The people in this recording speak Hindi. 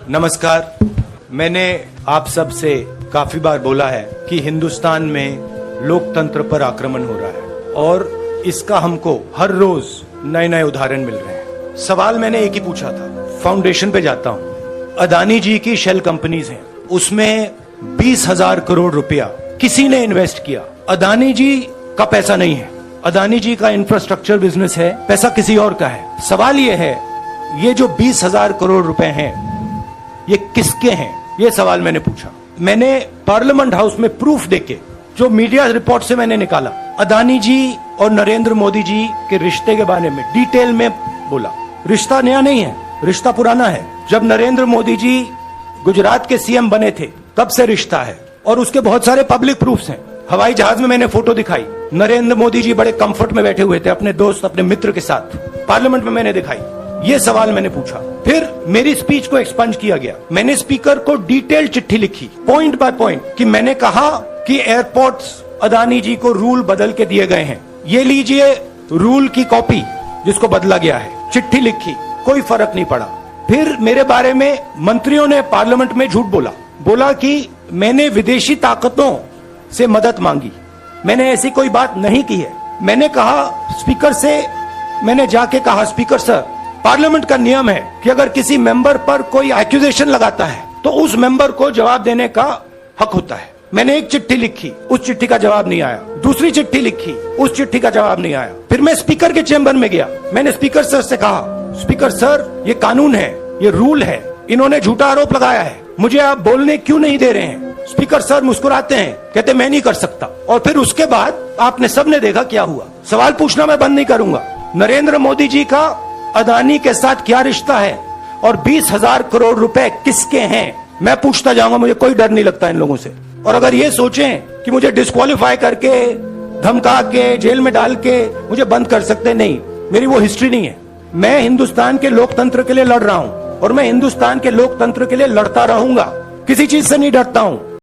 नमस्कार। मैंने आप सब से काफी बार बोला है कि हिंदुस्तान में लोकतंत्र पर आक्रमण हो रहा है और इसका हमको हर रोज नए नए उदाहरण मिल रहे हैं। सवाल मैंने एक ही पूछा था, फाउंडेशन पे जाता हूं, अदानी जी की शेल कंपनीज हैं, उसमें 20,000 करोड़ रुपया किसी ने इन्वेस्ट किया। अदानी जी का पैसा नहीं है, अदानी जी का इंफ्रास्ट्रक्चर बिजनेस है, पैसा किसी और का है। सवाल यह है, ये जो 20,000 करोड़ रुपए हैं ये किसके हैं, ये सवाल मैंने पूछा। मैंने पार्लियामेंट हाउस में प्रूफ देके, जो मीडिया रिपोर्ट से मैंने निकाला, अदानी जी और नरेंद्र मोदी जी के रिश्ते के बारे में डिटेल में बोला। रिश्ता नया नहीं है, रिश्ता पुराना है। जब नरेंद्र मोदी जी गुजरात के सीएम बने थे तब से रिश्ता है और उसके बहुत सारे पब्लिक प्रूफ्स हैं। हवाई जहाज में मैंने फोटो दिखाई, नरेंद्र मोदी जी बड़े कंफर्ट में बैठे हुए थे अपने दोस्त, अपने मित्र के साथ। पार्लियामेंट में मैंने दिखाई। ये सवाल मैंने पूछा। फिर मेरी स्पीच को एक्सपंज किया गया। मैंने स्पीकर को डिटेल चिट्ठी लिखी, पॉइंट बाय पॉइंट, कि मैंने कहा कि एयरपोर्ट्स अदानी जी को रूल बदल के दिए गए हैं, ये लीजिए रूल की कॉपी जिसको बदला गया है। चिट्ठी लिखी, कोई फर्क नहीं पड़ा। फिर मेरे बारे में मंत्रियों ने पार्लियामेंट में झूठ बोला कि मैंने विदेशी ताकतों से मदद मांगी। मैंने ऐसी कोई बात नहीं की है। मैंने कहा स्पीकर से, मैंने जाके कहा, स्पीकर सर, पार्लियामेंट का नियम है कि अगर किसी मेंबर पर कोई एक्यूजेशन लगाता है तो उस मेंबर को जवाब देने का हक होता है। मैंने एक चिट्ठी लिखी, उस चिट्ठी का जवाब नहीं आया। दूसरी चिट्ठी लिखी, उस चिट्ठी का जवाब नहीं आया। फिर मैं स्पीकर के चेंबर में गया। मैंने स्पीकर सर से कहा, स्पीकर सर, ये कानून है, ये रूल है, इन्होंने झूठा आरोप लगाया है, मुझे आप बोलने क्यों नहीं दे रहे हैं? स्पीकर सर मुस्कुराते हैं, कहते मैं नहीं कर सकता। और फिर उसके बाद आपने सबने देखा क्या हुआ। सवाल पूछना मैं बंद नहीं करूंगा। नरेंद्र मोदी जी का अदानी के साथ क्या रिश्ता है और 20,000 करोड़ रुपए किसके हैं, मैं पूछता जाऊंगा। मुझे कोई डर नहीं लगता इन लोगों से। और अगर ये सोचें कि मुझे डिस्क्वालीफाई करके, धमका के, जेल में डाल के मुझे बंद कर सकते, नहीं, मेरी वो हिस्ट्री नहीं है। मैं हिंदुस्तान के लोकतंत्र के लिए लड़ रहा हूं और मैं हिंदुस्तान के लोकतंत्र के लिए लड़ता रहूंगा। किसी चीज से नहीं डरता हूं।